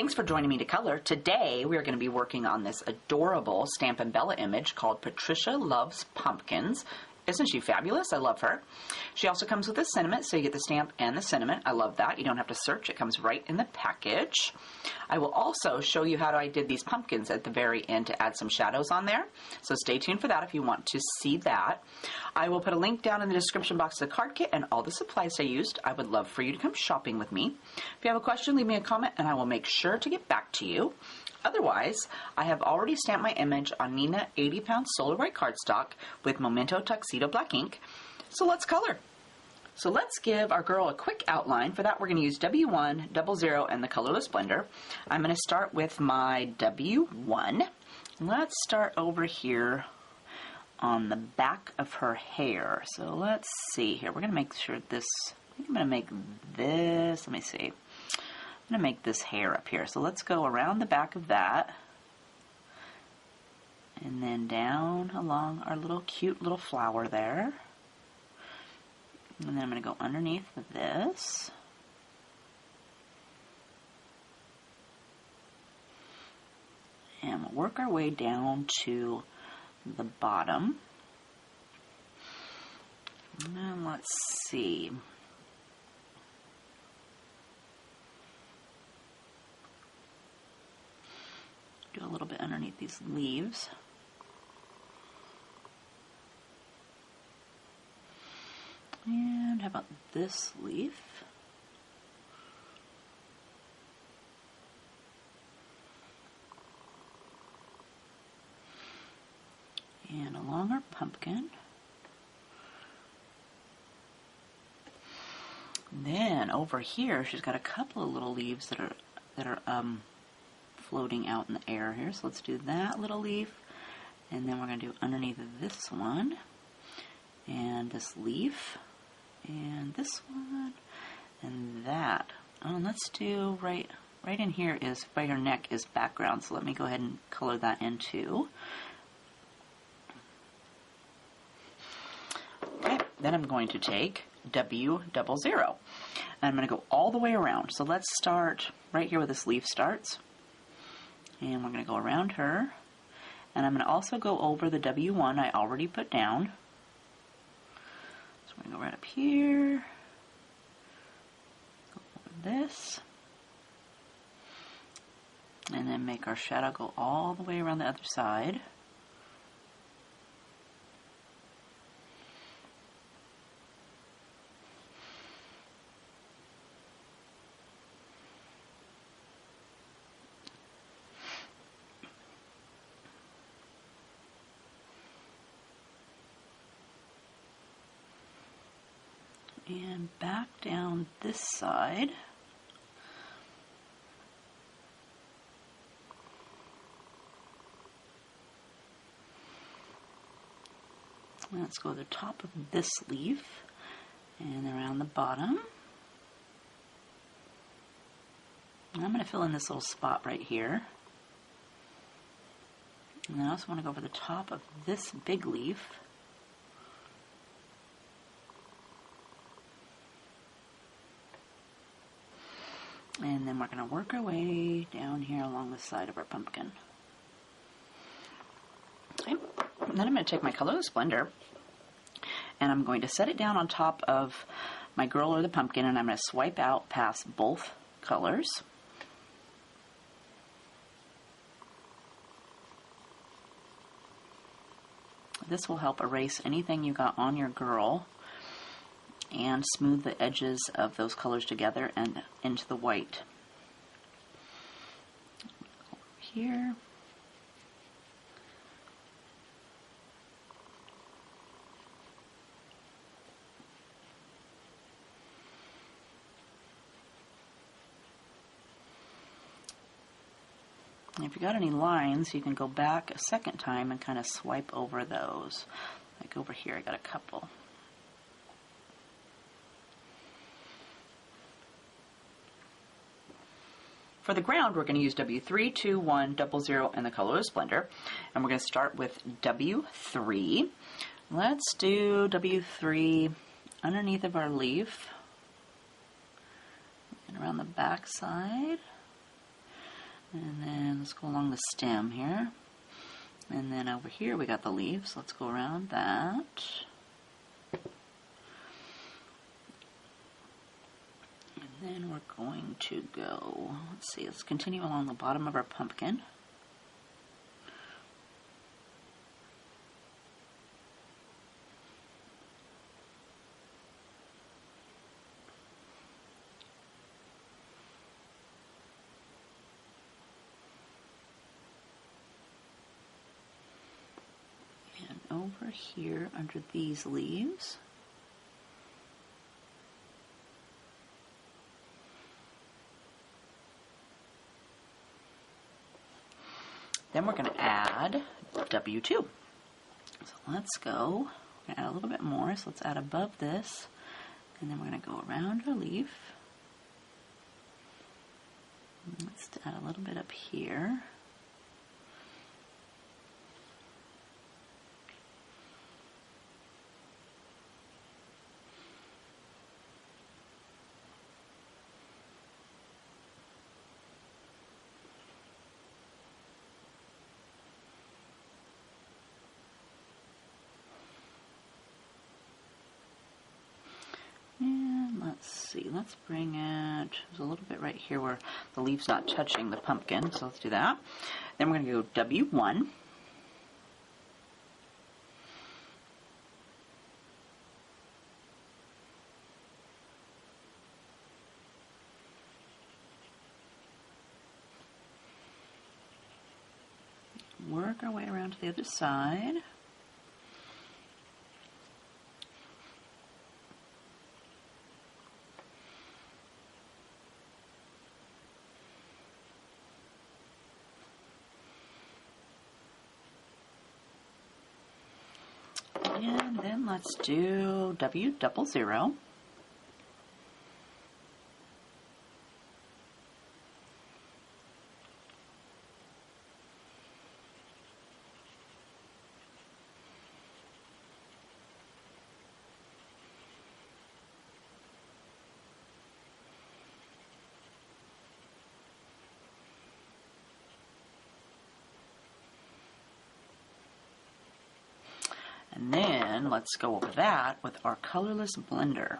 Thanks for joining me to color. Today we are going to be working on this adorable Stampin' Bella image called Patricia Loves Pumpkins. Isn't she fabulous? I love her. She also comes with a sentiment, so you get the stamp and the sentiment. I love that. You don't have to search. It comes right in the package. I will also show you how I did these pumpkins at the very end to add some shadows on there. So stay tuned for that if you want to see that. I will put a link down in the description box of the card kit and all the supplies I used. I would love for you to come shopping with me. If you have a question, leave me a comment and I will make sure to get back to you. Otherwise, I have already stamped my image on Nina 80-pound Solar White cardstock with Memento Tuxedo black ink. So let's color. So let's give our girl a quick outline. For that, we're going to use W1, 00, and the Colorless Blender. I'm going to start with my W1. Let's start over here on the back of her hair. So let's see here. We're going to make sure this, I'm going to make this, let me see. I'm going to make this hair up here. So let's go around the back of that and then down along our little cute little flower there. And then I'm going to go underneath this. And we'll work our way down to the bottom. And let's see. Do a little bit underneath these leaves. And how about this leaf? And along our pumpkin. And then over here, she's got a couple of little leaves that are floating out in the air here. So let's do that little leaf, and then we're going to do underneath this one, and this leaf, and this one, and that. Oh, and let's do right in here is by her neck is background. So let me go ahead and color that in too. Okay, then I'm going to take W00, and I'm going to go all the way around. So let's start right here where this leaf starts. And we're going to go around her, and I'm going to also go over the W1 I already put down. So we're going to go right up here, go over this, and then make our shadow go all the way around the other side. And back down this side. Let's go to the top of this leaf and around the bottom. And I'm going to fill in this little spot right here. And then I also want to go over the top of this big leaf. And then we're going to work our way down here along the side of our pumpkin. Okay. And then I'm going to take my Colorless Blender and I'm going to set it down on top of my girl or the pumpkin, and I'm going to swipe out past both colors. This will help erase anything you got on your girl and smooth the edges of those colors together and into the white. Over here. And if you got any lines, you can go back a second time and kind of swipe over those. Like over here, I got a couple. For the ground, we're going to use W3, 2, 1, 00, and the Colorless Blender. And we're going to start with W3. Let's do W3 underneath of our leaf and around the back side. And then let's go along the stem here. And then over here we got the leaves. Let's go around that. And then we're going to go, let's see, let's continue along the bottom of our pumpkin. Over here under these leaves. Then we're going to add W2. So let's go. We're going to add a little bit more. So let's add above this. And then we're going to go around our leaf. Let's add a little bit up here. Let's see, let's bring it, there's a little bit right here where the leaf's not touching the pumpkin, so let's do that. Then we're going to go W1. Work our way around to the other side. And then let's do W00. And then let's go over that with our Colorless Blender.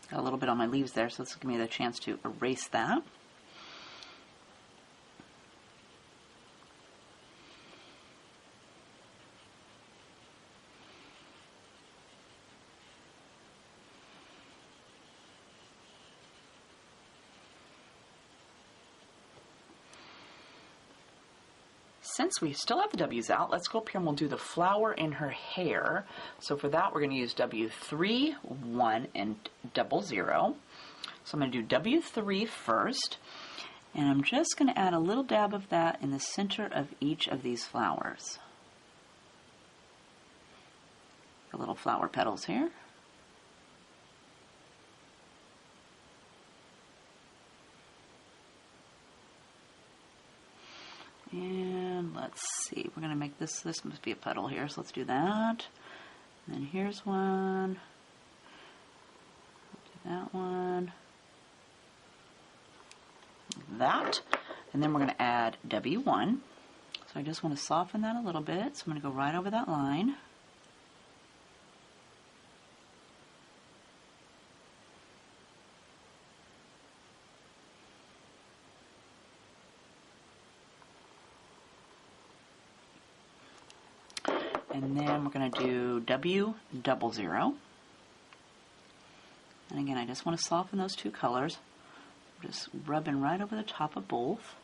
Got a little bit on my leaves there, so this will give me the chance to erase that. Since we still have the W's out, let's go up here and we'll do the flower in her hair. So for that, we're going to use W3, 1, and 00. So I'm going to do W3 first, and I'm just going to add a little dab of that in the center of each of these flowers. The little flower petals here. And let's see, we're going to make this must be a petal here, so let's do that. And then here's one. Do that one. That. And then we're going to add W1. So I just want to soften that a little bit, so I'm going to go right over that line. And then we're going to do W00. And again, I just want to soften those two colors. I'm just rubbing right over the top of both.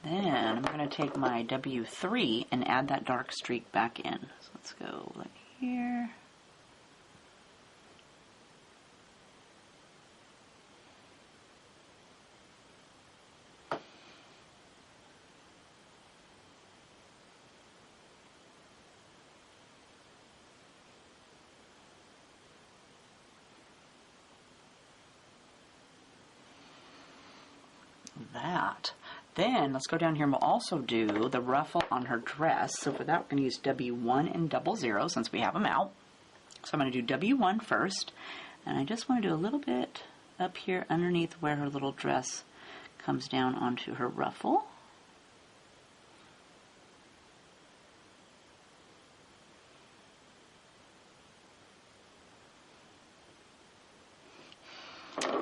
Then I'm going to take my W3 and add that dark streak back in. So let's go like here. that. Then let's go down here and we'll also do the ruffle on her dress. So for that, we're going to use W1 and 00 since we have them out. So I'm going to do W1 first, and I just want to do a little bit up here underneath where her little dress comes down onto her ruffle.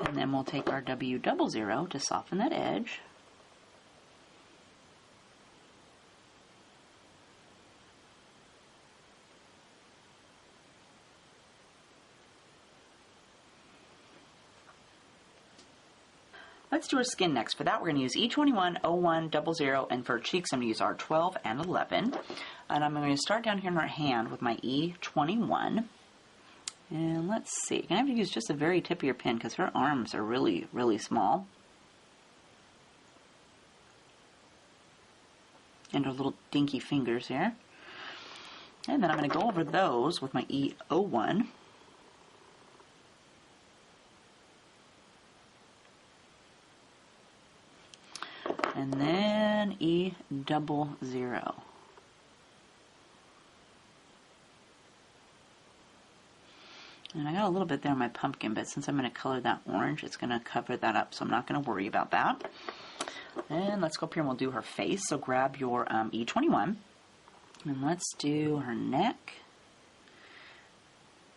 And then we'll take our W00 to soften that edge. Let's do her skin next. For that, we're going to use E21, 01, 00, and for cheeks, I'm going to use R12 and 11. And I'm going to start down here in her hand with my E21. And let's see. You're going to have to use just the very tip of your pen because her arms are really, really small. And her little dinky fingers here. And then I'm going to go over those with my E01. And then E00. And I got a little bit there on my pumpkin, but since I'm going to color that orange, it's going to cover that up, so I'm not going to worry about that. And let's go up here and we'll do her face. So grab your E21, and let's do her neck.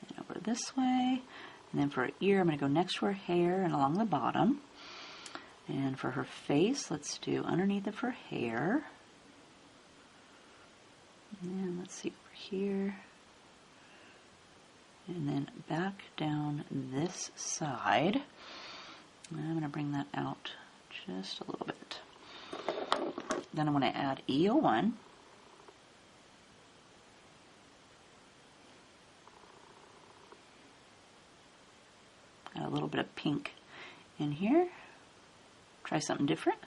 And over this way. And then for her ear, I'm going to go next to her hair and along the bottom. And for her face, let's do underneath of her hair. And let's see over here. And then back down this side. And I'm going to bring that out just a little bit. Then I'm going to add E01. Got a little bit of pink in here. Try something different.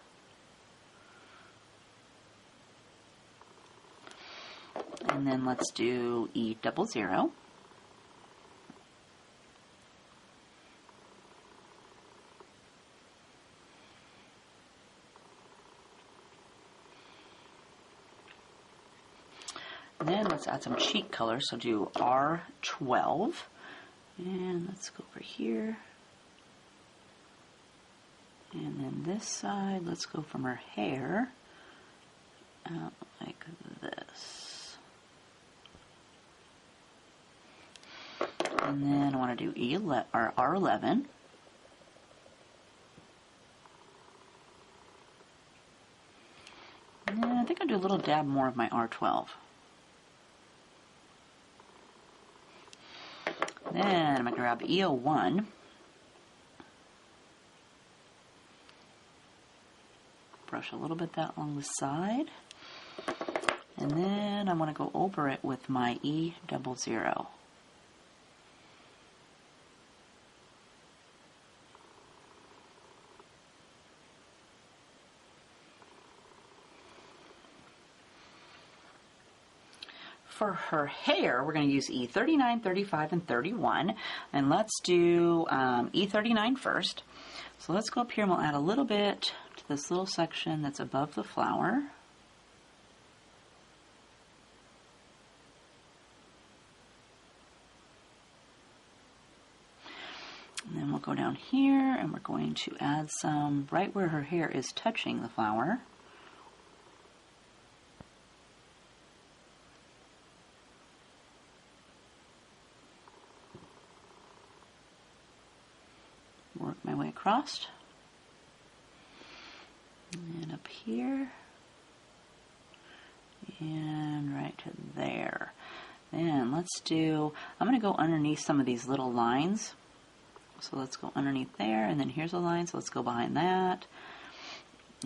And then let's do E00. And then let's add some cheek color. So do R12. And let's go over here. And then this side, let's go from her hair out like this. And then I want to do E11 or R11. And I think I'll do a little dab more of my R12. Then I'm going to grab E01. Brush a little bit that along the side. And then I want to go over it with my E00. For her hair, we're going to use E39, 35, and 31. And let's do E39 first. So let's go up here and we'll add a little bit to this little section that's above the flower. And then we'll go down here and we're going to add some right where her hair is touching the flower. Work my way across. And up here. And right to there. Then let's do, I'm going to go underneath some of these little lines. So let's go underneath there, and then here's a line, so let's go behind that.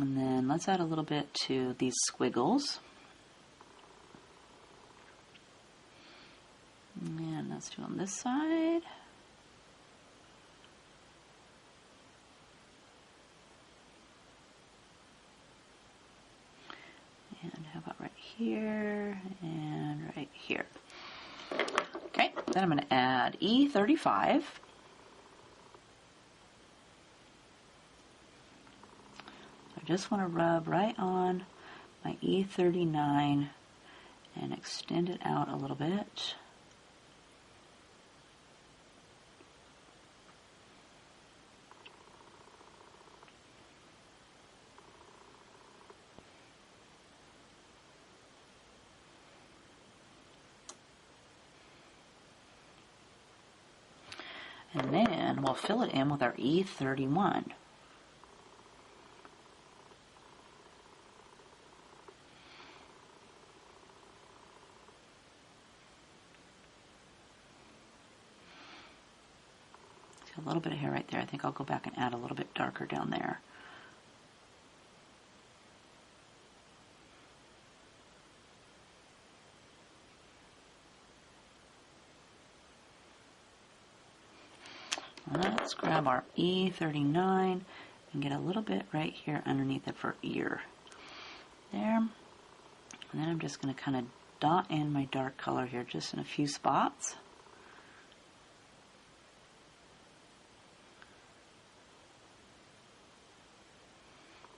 And then let's add a little bit to these squiggles. And let's do on this side. And how about right here and right here. Okay, then I'm going to add E35. I just want to rub right on my E39 and extend it out a little bit. And then we'll fill it in with our E31. A little bit of hair right there. I think I'll go back and add a little bit darker down there. Let's grab our E39 and get a little bit right here underneath it for ear. There. And then I'm just going to kind of dot in my dark color here just in a few spots.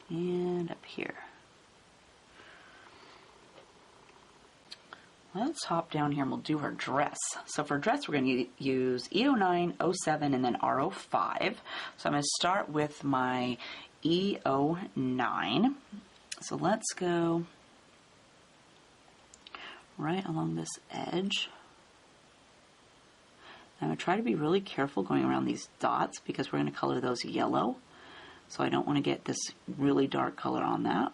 And up here. Let's hop down here and we'll do her dress. So for dress, we're going to use E09, 07, and then R05. So I'm going to start with my E09. So let's go right along this edge. I'm going to try to be really careful going around these dots because we're going to color those yellow. So I don't want to get this really dark color on that.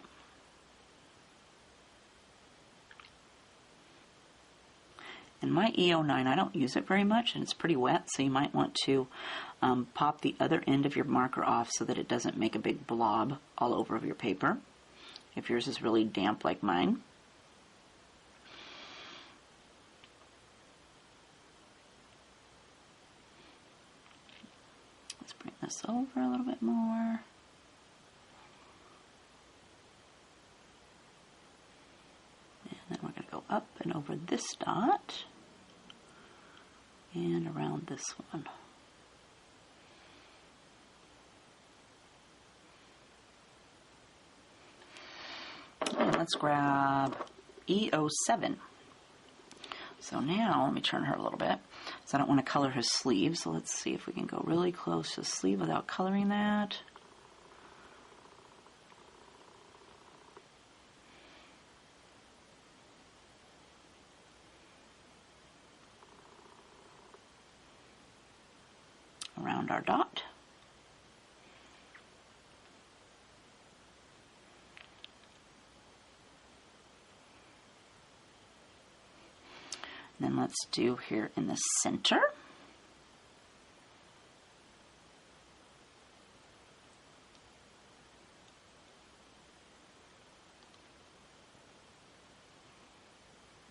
And my E09, I don't use it very much, and it's pretty wet, so you might want to pop the other end of your marker off so that it doesn't make a big blob all over your paper, if yours is really damp like mine. Let's bring this over a little bit more. And then we're going to go up and over this dot. And around this one. And let's grab E07. So now, let me turn her a little bit. So I don't want to color her sleeve, so let's see if we can go really close to the sleeve without coloring that. Around our dot. And then let's do here in the center.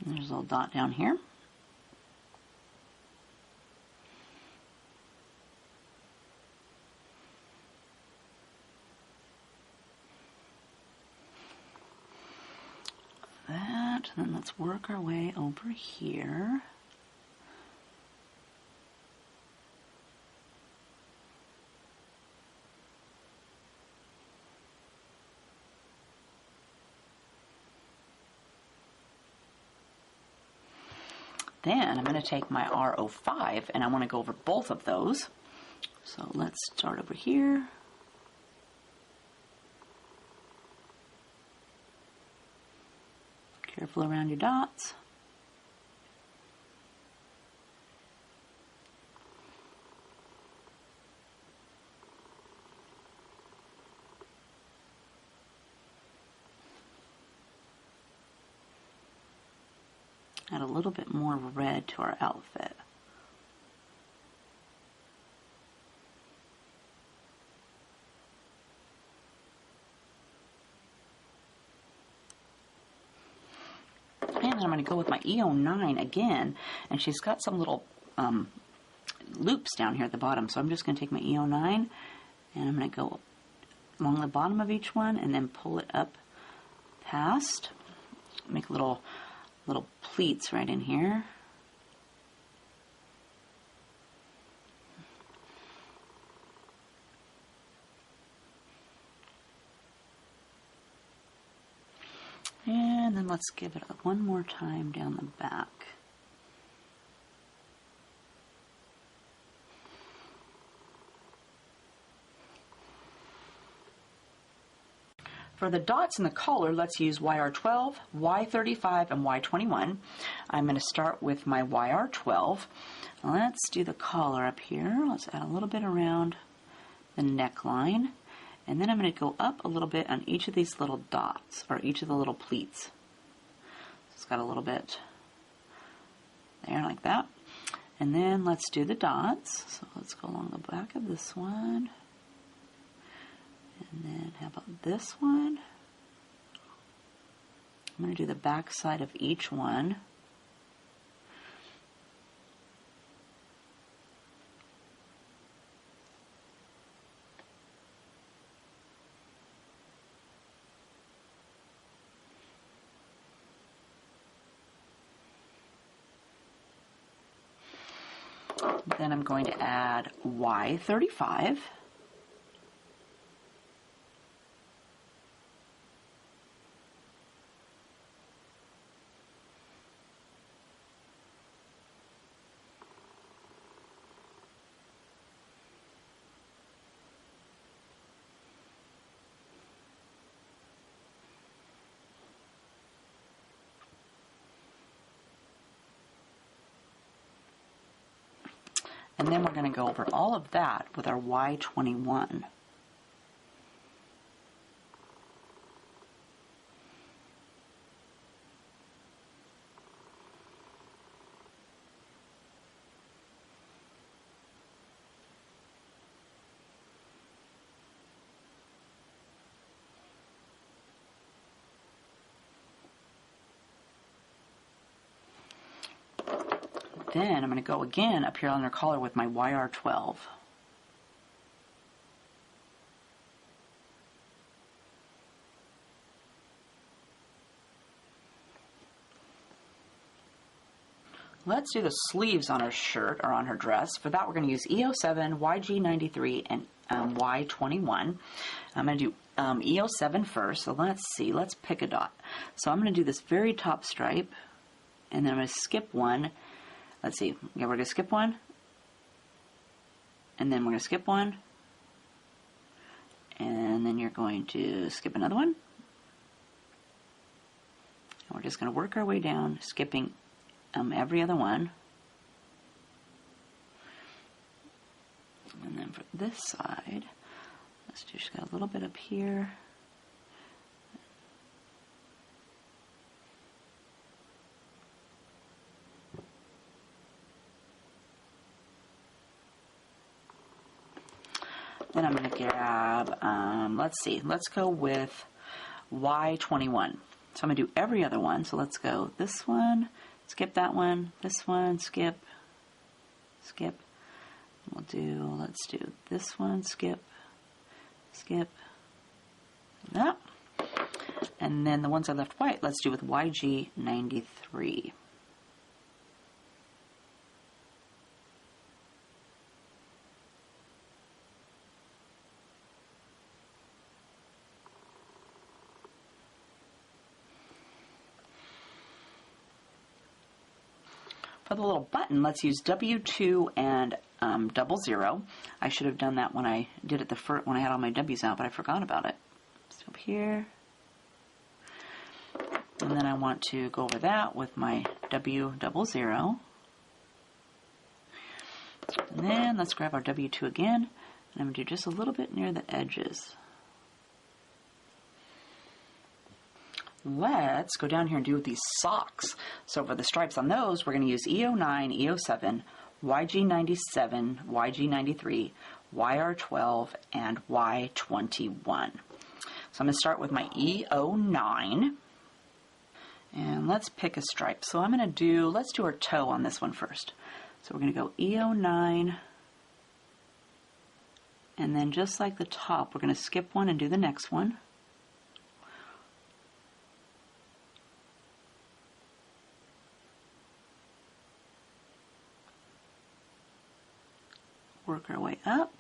And there's a little dot down here. And then let's work our way over here. Then I'm going to take my R05 and I want to go over both of those. So let's start over here. Careful around your dots. Add a little bit more red to our outfit. And then I'm going to go with my E09 again, and she's got some little loops down here at the bottom. So I'm just going to take my E09 and I'm going to go along the bottom of each one and then pull it up past, make little pleats right in here. let's give it one more time down the back. For the dots in the collar, let's use YR12, Y35, and Y21. I'm going to start with my YR12. Let's do the collar up here. Let's add a little bit around the neckline. And then I'm going to go up a little bit on each of these little dots, or each of the little pleats. It's got a little bit there, like that. And then let's do the dots. So let's go along the back of this one. And then how about this one? I'm going to do the back side of each one. Then I'm going to add Y35. And then we're going to go over all of that with our Y21. Then I'm going to go again up here on their collar with my YR12. Let's do the sleeves on her shirt or on her dress. For that, we're going to use E07, YG93, and Y21. I'm going to do E07 first. So let's see. Let's pick a dot. So I'm going to do this very top stripe, and then I'm going to skip one. Let's see. Yeah, we're going to skip one, and then we're going to skip one, and then you're going to skip another one. And we're just going to work our way down, skipping every other one. And then for this side, let's just got a little bit up here. Then I'm going to grab, let's see, let's go with Y21. So I'm going to do every other one. So let's go this one, skip that one, this one, skip, skip. Let's do this one, skip, skip, that. And then the ones I left white, let's do with YG93. For the little button, let's use W2 and 00. I should have done that when I did it when I had all my W's out, but I forgot about it. So up here. And then I want to go over that with my W00. And then let's grab our W2 again. And I'm going to do just a little bit near the edges. Let's go down here and do these socks. So for the stripes on those, we're going to use E09, E07, YG97, YG93, YR12, and Y21. So I'm going to start with my E09. And let's pick a stripe. So I'm going to let's do our toe on this one first. So we're going to go E09. And then just like the top, we're going to skip one and do the next one. Work our way up.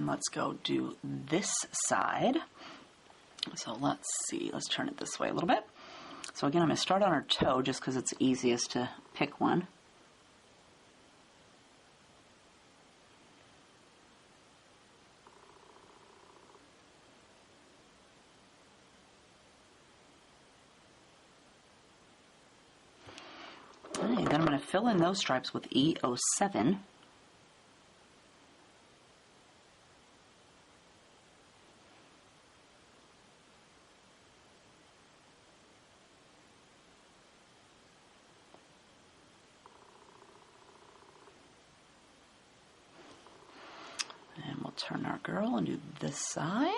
let's go do this side. So let's see, let's turn it this way a little bit. So again, I'm going to start on her toe just because it's easiest to pick one. Okay, then I'm going to fill in those stripes with E07. And we'll turn our girl and do this side.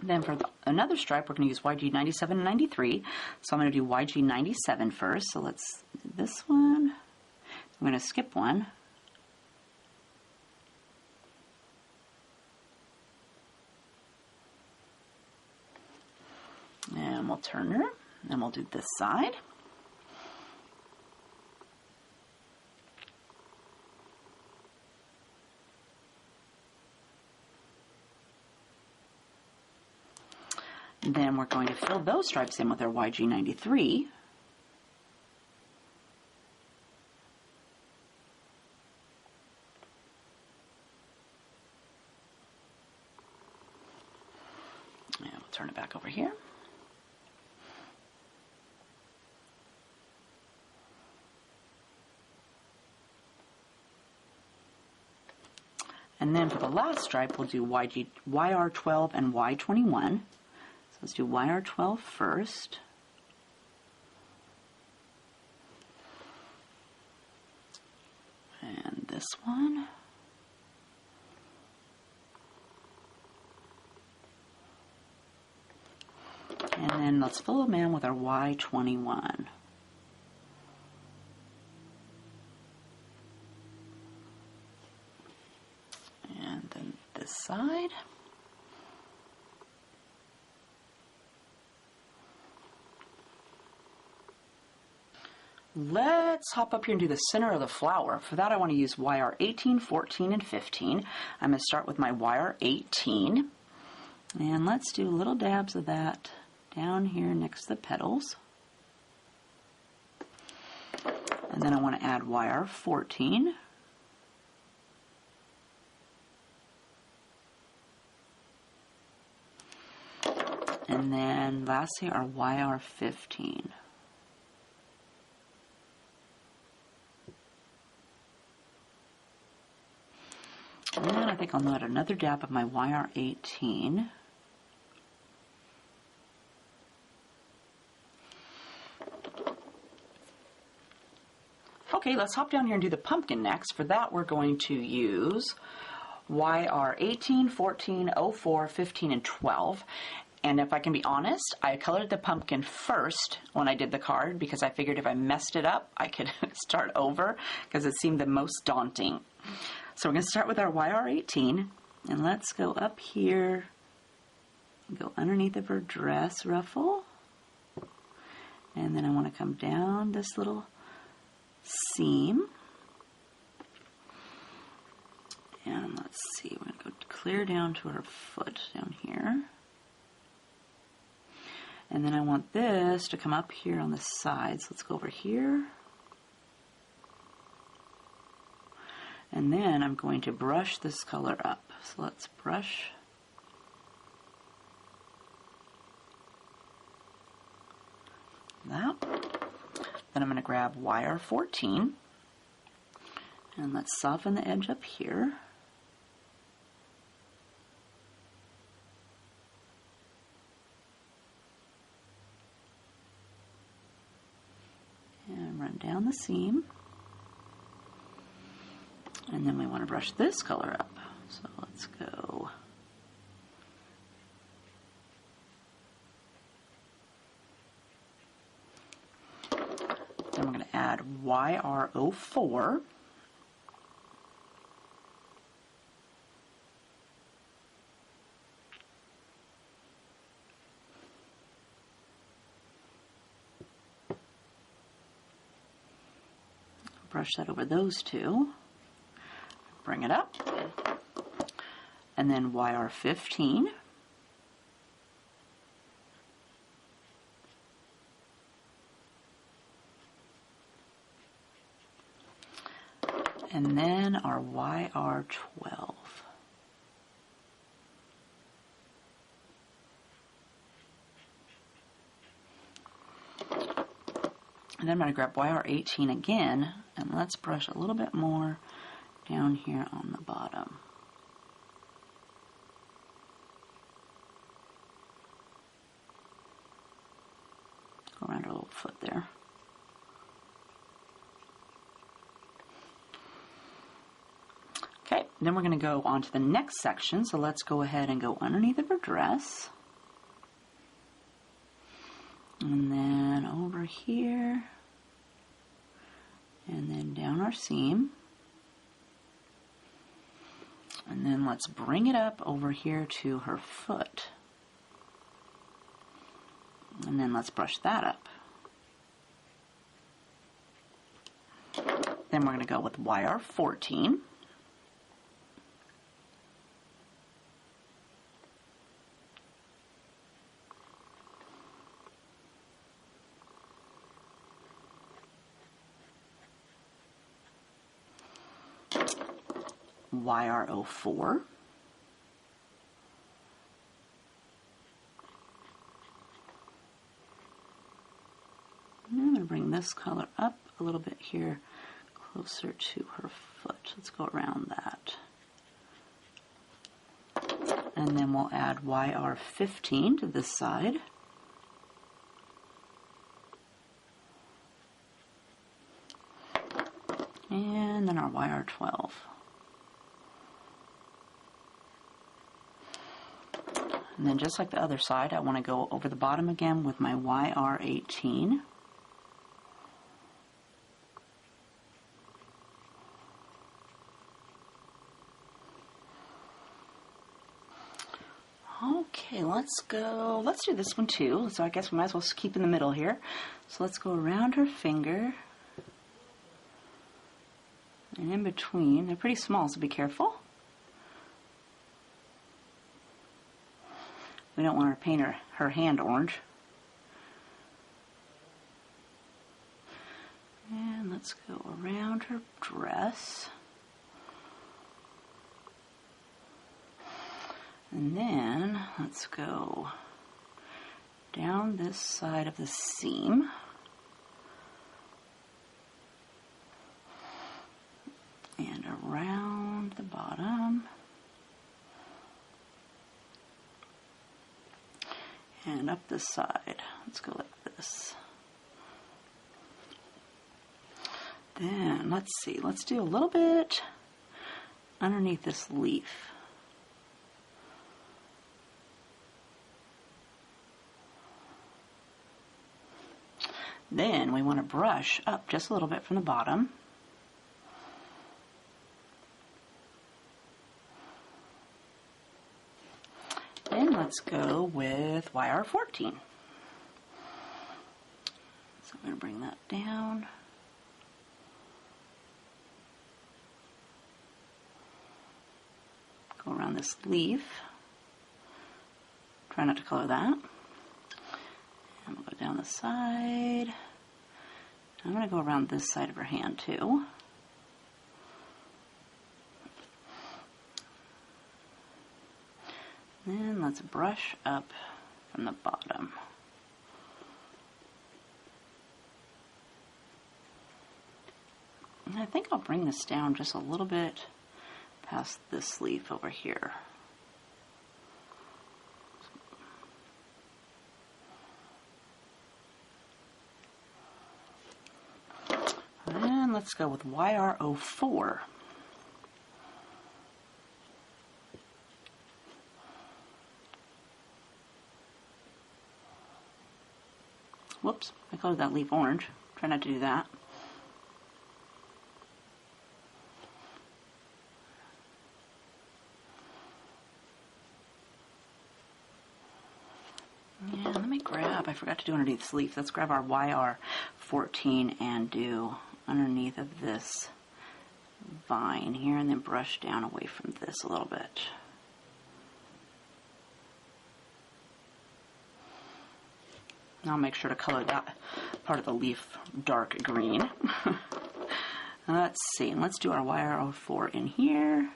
Then for another stripe, we're going to use YG 97 and 93. So I'm going to do YG 97 first. So let's do this one. I'm going to skip one. And we'll turn her. And we'll do this side. Then we're going to fill those stripes in with our YG 93. And we'll turn it back over here. And then for the last stripe, we'll do YR12 and Y21. So let's do YR12 first. And this one. And then let's fill them in with our Y21. And then this side. Let's hop up here and do the center of the flower. For that, I want to use YR 18, 14, and 15. I'm going to start with my YR 18. And let's do little dabs of that down here next to the petals. And then I want to add YR 14. And then lastly, our YR 15. And then I think I'll add another dab of my YR 18. Okay, let's hop down here and do the pumpkin next. For that, we're going to use YR 18, 14, 04, 15, and 12. And if I can be honest, I colored the pumpkin first when I did the card because I figured if I messed it up, I could start over because it seemed the most daunting. So we're going to start with our YR 18, and let's go up here, go underneath of her dress ruffle, and then I want to come down this little seam, and let's see, we're going to go clear down to her foot down here, and then I want this to come up here on the side, so let's go over here. And then I'm going to brush this color up. So let's brush. That. Then I'm going to grab YR 14. And let's soften the edge up here. And run down the seam. And then we want to brush this color up. So let's go. Then we're going to add YR04. brush that over those two. Bring it up. And then YR15. And then our YR12. And then I'm going to grab YR18 again, and let's brush a little bit more down here on the bottom. Go around our little foot there. Okay, then we're going to go on to the next section, so let's go ahead and go underneath of her dress. And then over here, and then down our seam. And then let's bring it up over here to her foot. And then let's brush that up. Then we're going to go with YR14. YR04. And I'm going to bring this color up a little bit here, closer to her foot. Let's go around that. And then we'll add YR15 to this side. And then our YR12. And then just like the other side, I want to go over the bottom again with my YR18. Okay, let's do this one too. So I guess we might as well keep in the middle here. So let's go around her finger. And in between, they're pretty small, so be careful. We don't want to paint her hand orange. And let's go around her dress. And then let's go down this side of the seam. And around the bottom. And up this side. Let's go like this. Then, let's see, let's do a little bit underneath this leaf. Then we want to brush up just a little bit from the bottom. Then let's go with YR14. So I'm going to bring that down. Go around this leaf. Try not to color that. And we'll go down the side. I'm going to go around this side of her hand too. Then let's brush up from the bottom. And I think I'll bring this down just a little bit past this leaf over here. And let's go with YR04. Whoops, I colored that leaf orange. Try not to do that. Yeah, let me grab, I forgot to do underneath this leaf. Let's grab our YR14 and do underneath of this vine here and then brush down away from this a little bit. I'll make sure to color that part of the leaf dark green. Let's see, and let's do our YR04 in here,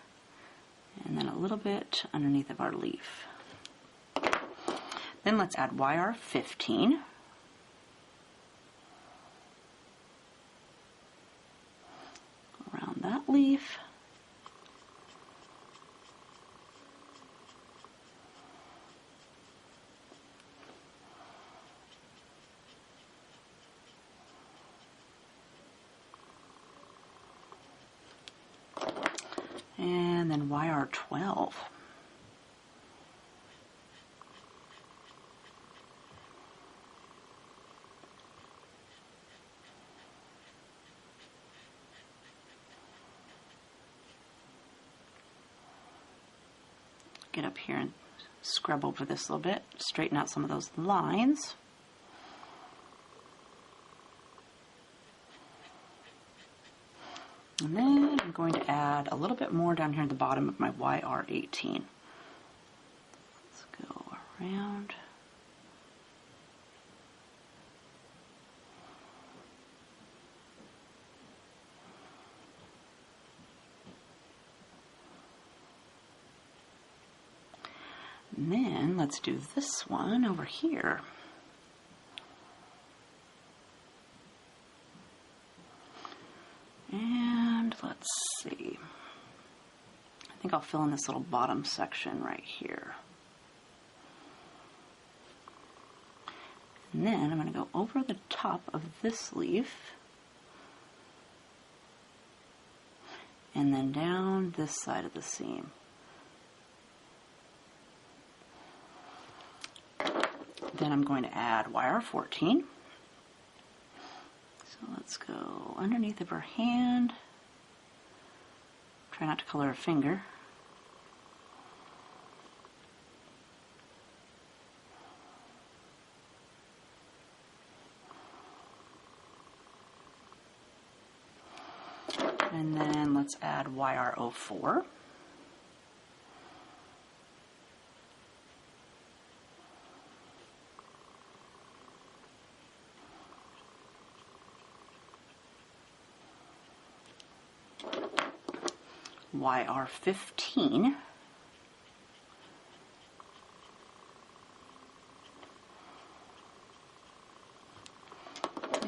and then a little bit underneath of our leaf. Then let's add YR15. Around that leaf. And then YR12. Get up here and scrub over this a little bit, straighten out some of those lines. And then I'm going to add a little bit more down here at the bottom of my YR18. Let's go around. And then let's do this one over here. And let's see. I think I'll fill in this little bottom section right here. And then I'm going to go over the top of this leaf and then down this side of the seam. Then I'm going to add YR14. So let's go underneath of her hand. Try not to color her finger. And then let's add YR04. YR15,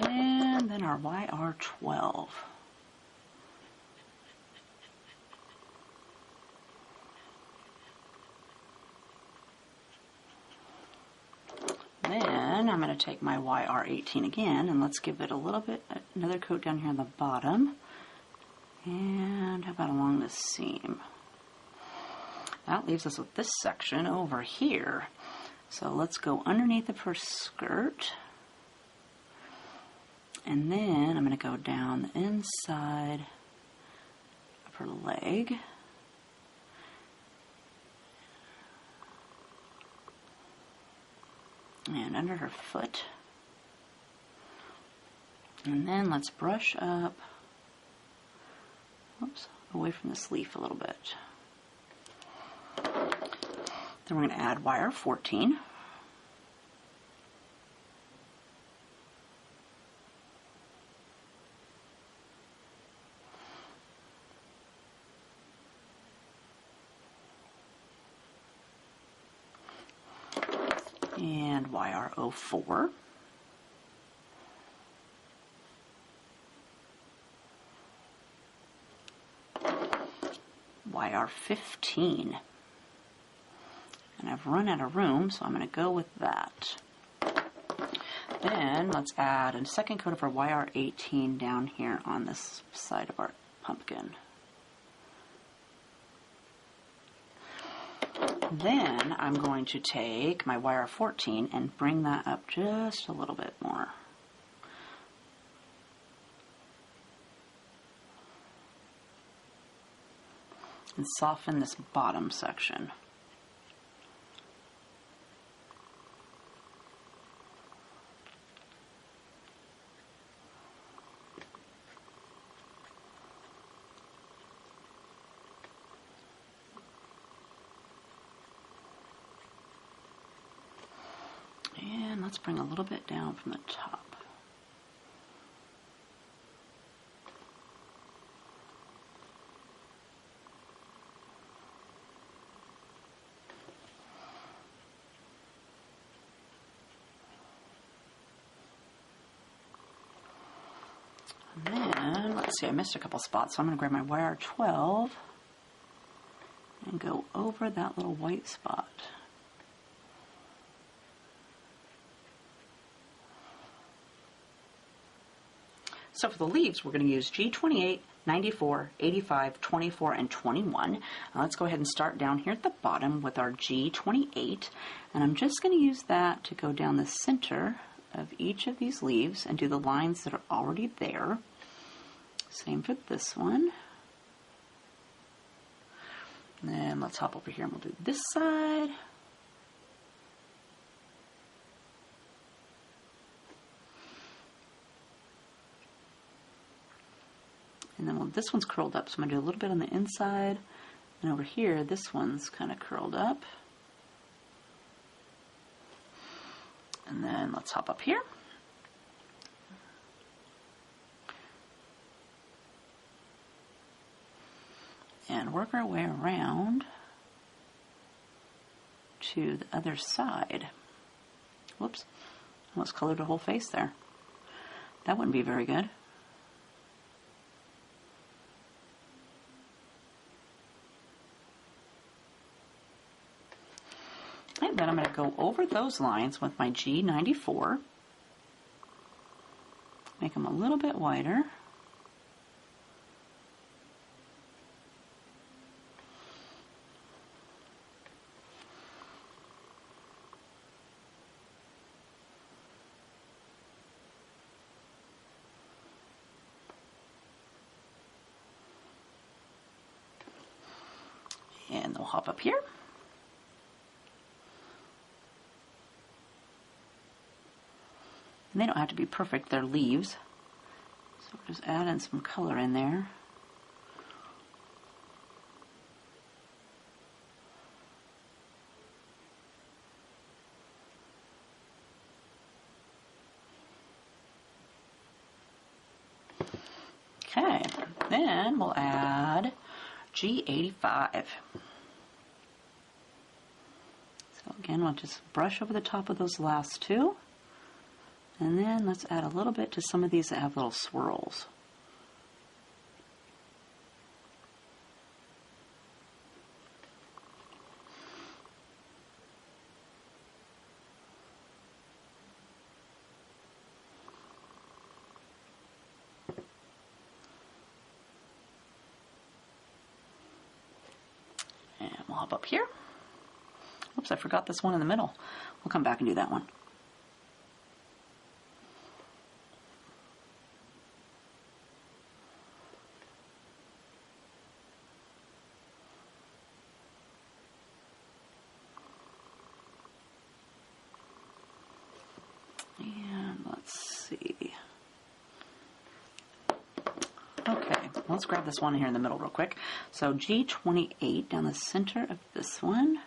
and then our YR12. Then I'm going to take my YR18 again and let's give it a little bit, another coat down here on the bottom. And how about along this seam? That leaves us with this section over here. So let's go underneath of her skirt. And then I'm going to go down the inside of her leg. And under her foot. And then let's brush up. Oops, away from this leaf a little bit. Then we're going to add YR14. And YR04. YR15. And I've run out of room, so I'm going to go with that. Then let's add a second coat of our YR18 down here on this side of our pumpkin. Then I'm going to take my YR14 and bring that up just a little bit more. And soften this bottom section. let's bring a little bit down from the top. And then, let's see, I missed a couple spots, so I'm going to grab my wire 12 and go over that little white spot. So for the leaves, we're going to use G28, 94, 85, 24, and 21. Let's go ahead and start down here at the bottom with our G28. And I'm just going to use that to go down the center of each of these leaves and do the lines that are already there. Same for this one. And then let's hop over here and we'll do this side. And then, well, this one's curled up, so I'm going to do a little bit on the inside. And over here, this one's kind of curled up. And then let's hop up here. And work our way around to the other side. Whoops, almost colored the whole face there. That wouldn't be very good. And then I'm going to go over those lines with my G94. Make them a little bit wider. And they'll hop up here. And they don't have to be perfect, they're leaves. So we're just adding some color in there. Okay, then we'll add G85. So again, we'll just brush over the top of those last two. And then let's add a little bit to some of these that have little swirls. And we'll hop up here. Oops, I forgot this one in the middle. We'll come back and do that one. And let's see. Okay, let's grab this one here in the middle real quick. So G28 down the center of this one.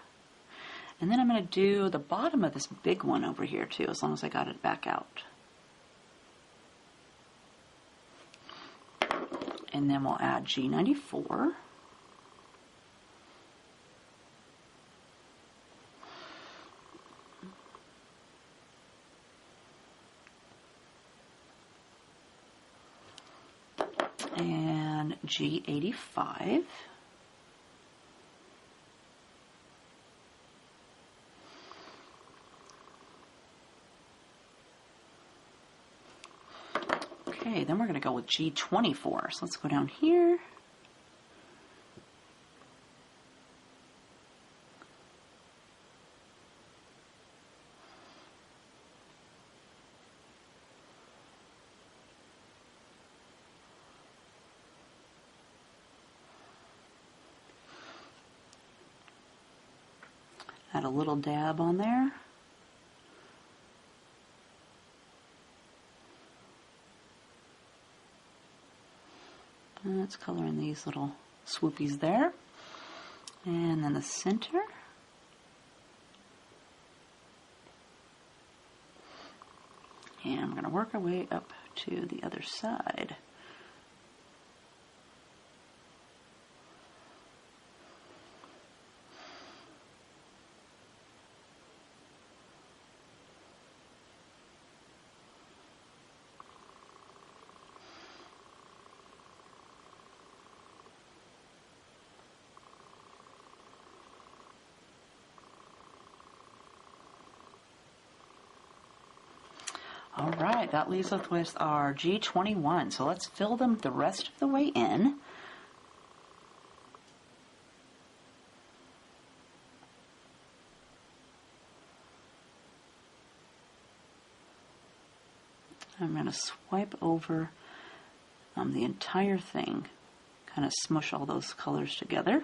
And then I'm going to do the bottom of this big one over here too, as long as I got it back out. And then we'll add G94. And G85. Okay, then we're going to go with G24. So let's go down here. Add a little dab on there. And let's color in these little swoopies there. And then the center. And we're going to work our way up to the other side. All right, that leaves us with our G21. So let's fill them the rest of the way in. I'm going to swipe over the entire thing, kind of smush all those colors together.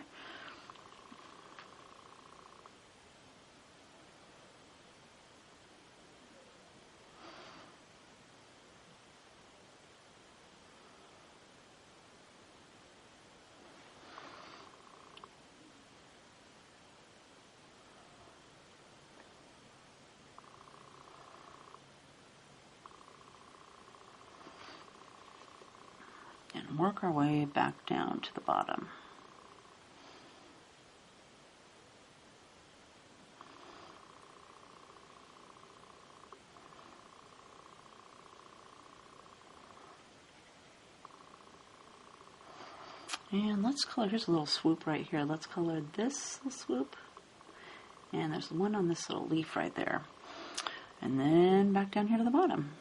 And work our way back down to the bottom. And let's color, here's a little swoop right here. Let's color this little swoop. And there's one on this little leaf right there. And then back down here to the bottom.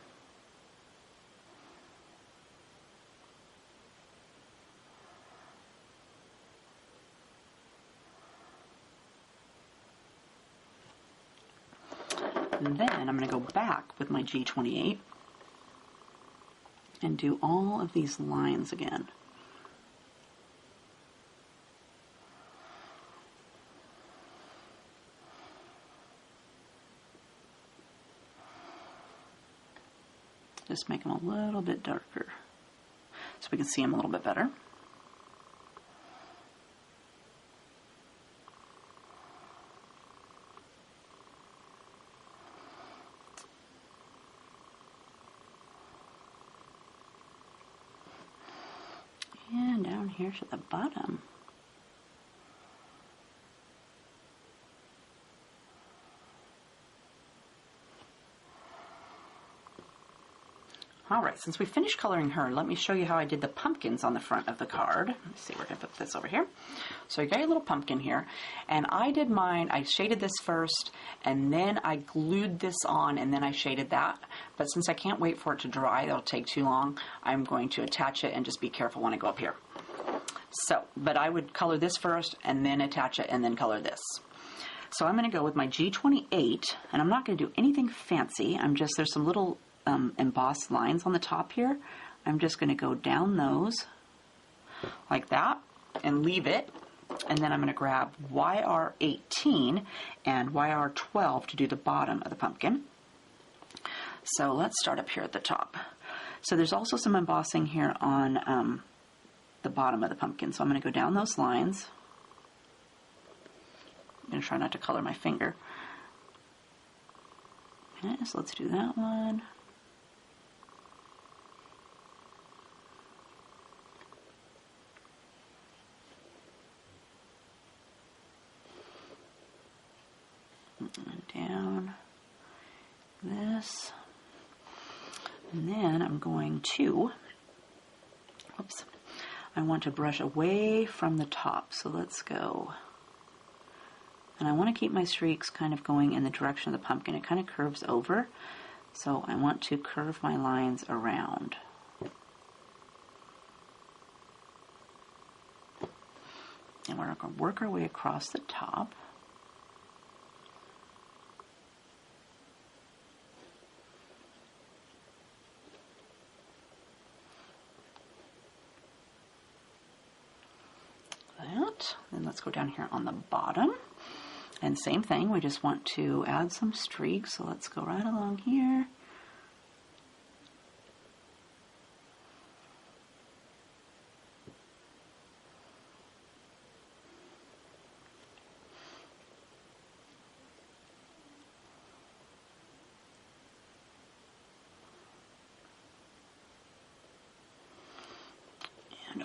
And then I'm going to go back with my G28 and do all of these lines again. Just make them a little bit darker so we can see them a little bit better. And down here to the bottom. Alright, since we finished coloring her, let me show you how I did the pumpkins on the front of the card. Let's see, we're going to put this over here. So you got your little pumpkin here, and I did mine, I shaded this first, and then I glued this on, and then I shaded that. But since I can't wait for it to dry, that'll take too long, I'm going to attach it and just be careful when I go up here. So, but I would color this first, and then attach it, and then color this. So I'm going to go with my G28, and I'm not going to do anything fancy. There's some little embossed lines on the top here. I'm just going to go down those like that and leave it, and then I'm going to grab YR18 and YR12 to do the bottom of the pumpkin. So let's start up here at the top. So there's also some embossing here on the bottom of the pumpkin, so I'm going to go down those lines. I'm going to try not to color my finger. Okay, so let's do that one. And down this, and then I'm going to, oops, I want to brush away from the top, so let's go, and I want to keep my streaks kind of going in the direction of the pumpkin. It kind of curves over, so I want to curve my lines around. And we're going to work our way across the top. Then let's go down here on the bottom, and same thing, we just want to add some streaks, so let's go right along here.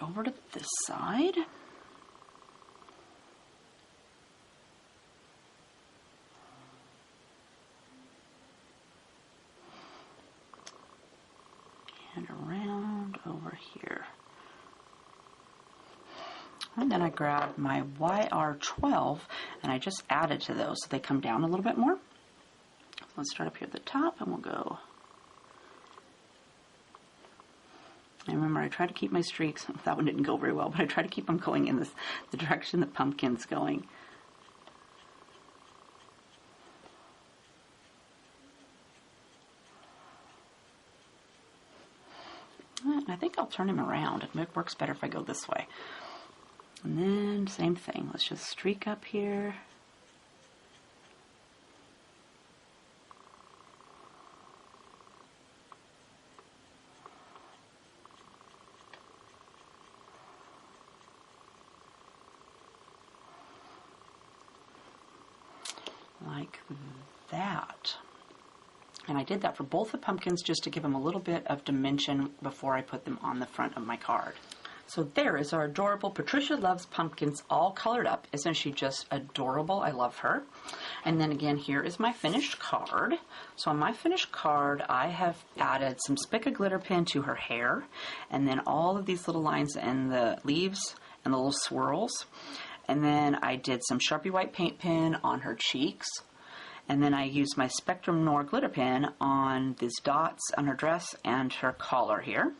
over to this side. And around over here. And then I grabbed my YR12 and I just added to those so they come down a little bit more. So let's start up here at the top and we'll go. And remember, I try to keep my streaks, that one didn't go very well, but I try to keep them going in the direction the pumpkin's going. And I think I'll turn him around. It works better if I go this way. And then, same thing. Let's just streak up here. Like that. And I did that for both the pumpkins just to give them a little bit of dimension before I put them on the front of my card. So there is our adorable Patricia Loves Pumpkins all colored up. Isn't she just adorable? I love her. And then again, here is my finished card. So on my finished card, I have added some Spica glitter pen to her hair, and then all of these little lines and the leaves and the little swirls. And then I did some Sharpie white paint pen on her cheeks. And then I used my Spectrum Noir glitter pen on these dots on her dress and her collar here.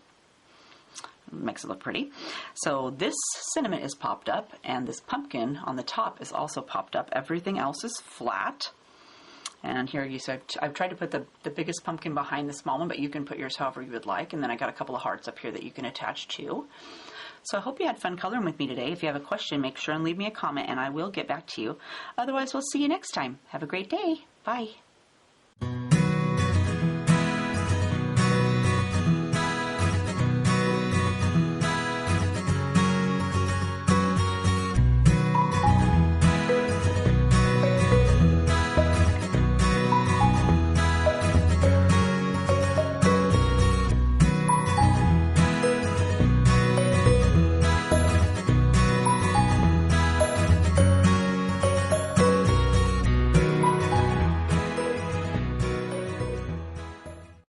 Makes it look pretty. So this cinnamon is popped up, and this pumpkin on the top is also popped up. Everything else is flat. And here you see, I've tried to put the biggest pumpkin behind the small one, but you can put yours however you would like. And then I got a couple of hearts up here that you can attach to. So I hope you had fun coloring with me today. If you have a question, make sure and leave me a comment, and I will get back to you. Otherwise, we'll see you next time. Have a great day. Bye.